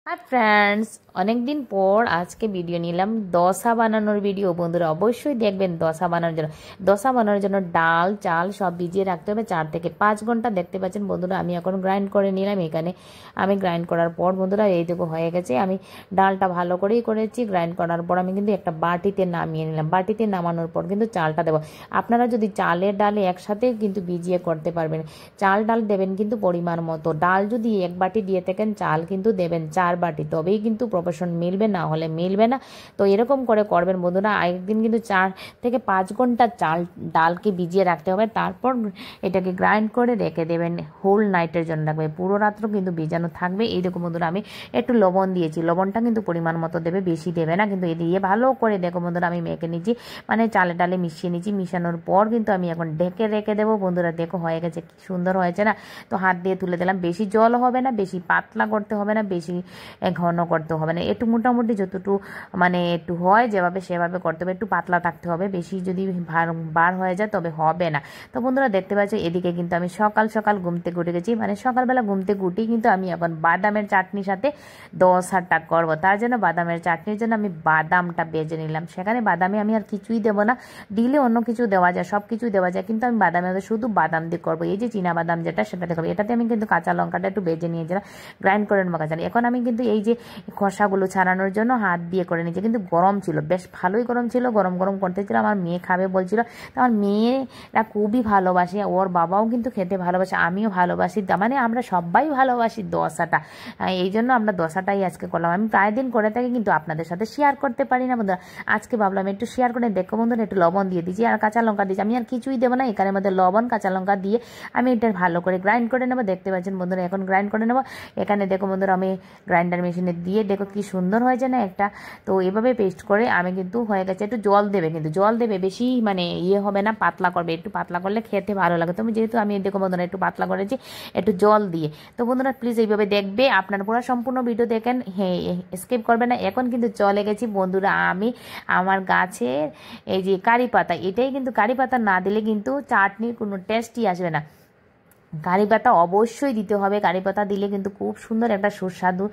Hi friends अनेक दिन पर आज के भिडियो निलाम दोसा बानानोर भिडियो बंधुरा अवश्य देखबेन दोसा बानानोर जন্য डाल चाल सब भिजिए रखते হবে 4 থেকে 5 ঘন্টা দেখতে পাচ্ছেন বন্ধুরা আমি এখন গ্রাইন্ড করে নিলাম এখানে আমি গ্রাইন্ড করার পর বন্ধুরা এই দেখো হয়ে গেছে আমি ডালটা ভালো করেই করেছি গ্রাইন্ড করার পর আমি কিন্তু একটা বাটিতে নামিয়ে নিলাম বাটিতে নামানোর পর কিন্তু চালটা দেব আপনারা যদি চালের ডালে একসাথে কিন্তু ভিজিয়ে করতে পারবেন চাল ডাল দেবেন কিন্তু পরিমাণ মতো ডাল যদি এক বাটি দিয়ে থাকেন চাল কিন্তু দেবেন 4 বাটি তবেই কিন্তু প্রপোর্শন মিলবে না হলে মিলবে না তো এরকম করে করবেন বন্ধুরা একদিন কিন্তু 4 থেকে 5 ঘন্টা চাল ডালকে ভিজিয়ে রাখতে হবে তারপর এটাকে গ্রাইন্ড করে রেখে দেবেন হোল নাইটের জন্য রাখবে পুরো রাত্র কিন্তু ভিজানো থাকবে এই দেখো বন্ধুরা আমি একটু লবণ দিয়েছি লবণটা কিন্তু পরিমাণ মতো দেবে বেশি দেবে না কিন্তু এই দিয়ে ভালো করে দেখো বন্ধুরা আমি মেখে নিয়েছি মানে চালে ডালে মিশিয়ে নিয়েছি মিশানোর পর কিন্তু আমি এখন ঢেকে রেখে দেবো বন্ধুরা দেখো হয়ে গেছে কি সুন্দর হয়েছে না তো হাত দিয়ে তুলে দিলাম বেশি জল হবে না বেশি পাতলা করতে হবে না বেশি ঘন করতে হবে না একটু মোটামুটি যতটুকু মানে একটু হয় যেভাবে সেভাবে করতে হবে একটু পাতলা থাকতে হবে বেশি যদি বার হয়ে যায় তবে হবে না তো বন্ধুরা দেখতে পাচ্ছ এদিকে কিন্তু আমি সকাল সকাল ঘুম থেকে উঠে গেছি মানে সকালবেলা ঘুম থেকে উঠেই কিন্তু আমি এখন বাদামের চাটনির সাথে দোসাটা করব তার জন্য বাদামের চাটনির জন্য আমি বাদামটা বেজে নিলাম সেখানে বাদামে আমি আর কিছুই দেবো না দিলে অন্য কিছু দেওয়া যায় সব কিছুই দেওয়া যায় কিন্তু আমি বাদামে শুধু বাদাম দিয়ে করবো এই যে চীনা বাদাম যেটা সেটাতে করবো এটাতে আমি কিন্তু কাঁচা লঙ্কাটা একটু বেজে নিয়েছিলাম গ্রাইন্ড করে নেবো কাঁচা এখন আমি কিন্তু এই যে খোসাগুলো ছাড়ানোর জন্য হাত দিয়ে করে নিয়েছি কিন্তু গরম ছিল বেশ ভালোই গরম ছিল গরম গরম করতেছিল আমার মেয়ে খাবে বলছিল তো আমার মেয়েরা খুবই ভালোবাসে ওর বাবাও কিন্তু খেতে ভালোবাসে আমিও ভালোবাসি মানে আমরা সবাই ভালোবাসি দোসাটা এই জন্য আমরা দোসাটাই আজকে করলাম আমি প্রায় দিন করে থাকি কিন্তু আপনাদের সাথে শেয়ার করতে পারি না বন্ধুরা আজকে ভাবলাম একটু শেয়ার করে দেখো বন্ধুরা একটু লবণ দিয়ে দিয়েছি আর কাঁচা লঙ্কা দিয়েছি আমি আর কিছুই দেবো না এখানের মধ্যে লবণ কাঁচা লঙ্কা দিয়ে আমি এটা ভালো করে গ্রাইন্ড করে নেবো দেখতে পাচ্ছেন বন্ধুরা এখন গ্রাইন্ড করে নেবো এখানে দেখো বন্ধুরা আমি গ্রাইন্ডার মেশিনে দিয়ে দেখো কি সুন্দর হয়েছে না একটা তো এভাবে পেস্ট করে আমি কিন্তু হয়ে গেছে একটু জল দেবে কিন্তু জল দেবে বেশি মানে ইয়ে হবে না পাতলা করবে একটু পাতলা করলে খেতে ভালো লাগে তো যেহেতু আমি দেখো বন্ধুরা একটু পাতলা করেছি একটু জল দিয়ে তো বন্ধুরা প্লিজ এইভাবে দেখবে আপনার পুরো সম্পূর্ণ ভিডিও দেখেন হ্যাঁ স্কিপ করবে না এখন কিন্তু চলে গেছি বন্ধুরা আমি আমার গাছের এই যে কারি পাতা এটাই কিন্তু কারি পাতা না দিলে কিন্তু চাটনির কোনো টেস্টই আসবে না কারি পাতা অবশ্যই দিতে হবে কারি পাতা দিলে কিন্তু খুব সুন্দর একটা সুস্বাদু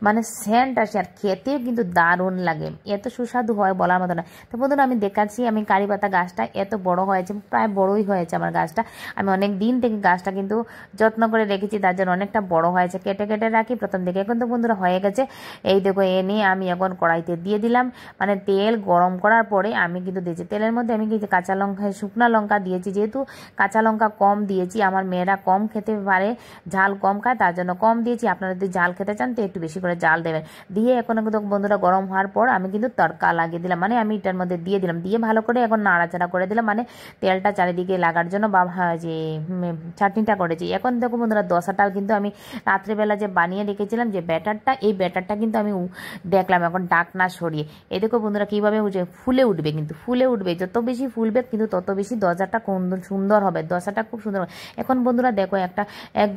মানে সেন্ট আসে আর খেতেও কিন্তু দারুণ লাগে এত সুস্বাদু হয় বলার মতো না তো বন্ধুরা আমি দেখাচ্ছি আমি কারি পাতা গাছটা এত বড় হয়েছে প্রায় বড়ই হয়েছে আমার গাছটা আমি অনেক দিন থেকে গাছটা কিন্তু যত্ন করে রেখেছি তার জন্য অনেকটা বড় হয়েছে কেটে কেটে রাখি প্রথম দিকে এখন তো বন্ধুরা হয়ে গেছে এই দেখো এনে আমি এখন কড়াইতে দিয়ে দিলাম মানে তেল গরম করার পরে আমি কিন্তু দিয়েছি তেলের মধ্যে আমি কিন্তু কাঁচা লঙ্কা শুকনা লঙ্কা দিয়েছি যেহেতু কাঁচা লঙ্কা কম দিয়েছি আমার মেয়েরা কম খেতে পারে ঝাল কম খায় তার জন্য কম দিয়েছি আপনারা যদি ঝাল খেতে চান তো একটু বেশি করে ঝাল দেবেন দিয়ে এখন বন্ধুরা গরম হওয়ার পর আমি কিন্তু তড়কা লাগিয়ে দিলাম মানে আমি এটার মধ্যে দিয়ে দিলাম দিয়ে ভালো করে এখন নাড়াচাড়া করে দিলাম মানে তেলটা চারিদিকে লাগার জন্য বা যে চাটনিটা করেছি এখন দেখো বন্ধুরা দোসাটাও কিন্তু আমি রাত্রেবেলা যে বানিয়ে রেখেছিলাম যে ব্যাটারটা এই ব্যাটারটা কিন্তু আমি দেখলাম এখন ডাকনা সরিয়ে এই দেখো বন্ধুরা কীভাবে ফুলে উঠবে কিন্তু ফুলে উঠবে যত বেশি ফুলবে কিন্তু তত বেশি দোসাটা সুন্দর হবে দোসাটা খুব সুন্দর হবে এখন বন্ধুরা দেখো একটা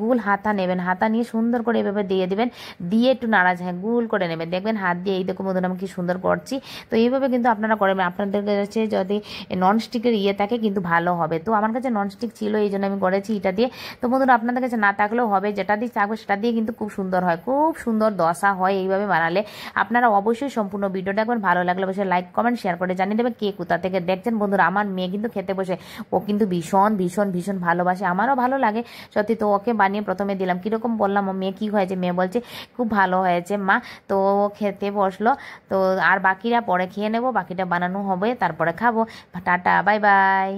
গোল হাতা নেবেন হাতা নিয়ে সুন্দর করে এভাবে দিয়ে দিবেন দিয়ে একটু নাড়াঝাড়া গোল করে নেবেন দেখবেন হাত দিয়ে এই দেখো বন্ধুরা আমি কি সুন্দর করছি তো এইভাবে কিন্তু আপনারা করবেন আপনাদের কাছে যদি ননস্টিকের ইয়ে থাকে কিন্তু ভালো হবে তো আমার কাছে ননস্টিক ছিল এই জন্য আমি করেছি এটা দিয়ে তো বন্ধুরা আপনাদের কাছে না থাকলেও হবে যেটা দিয়ে থাকবে সেটা দিয়ে কিন্তু খুব সুন্দর হয় খুব সুন্দর দোসা হয় এইভাবে বানালে আপনারা অবশ্যই সম্পূর্ণ ভিডিওটা একবার ভালো লাগলে অবশ্যই লাইক কমেন্ট শেয়ার করে জানিয়ে দেবেন কে কোথা থেকে দেখছেন বন্ধুরা আমার মেয়ে কিন্তু খেতে বসে ও কিন্তু ভীষণ ভীষণ ভীষণ ভালোবাসে আমারও ভালো লাগে সত্যি তো ওকে বানিয়ে প্রথমে দিলাম কীরকম বললাম মেয়ে কী হয়েছে মেয়ে বলছে খুব ভালো হয়েছে মা তো খেতে বসলো তো আর বাকিরা পরে খেয়ে নেবো বাকিটা বানানো হবে তারপরে খাবো টাটা বাই বাই।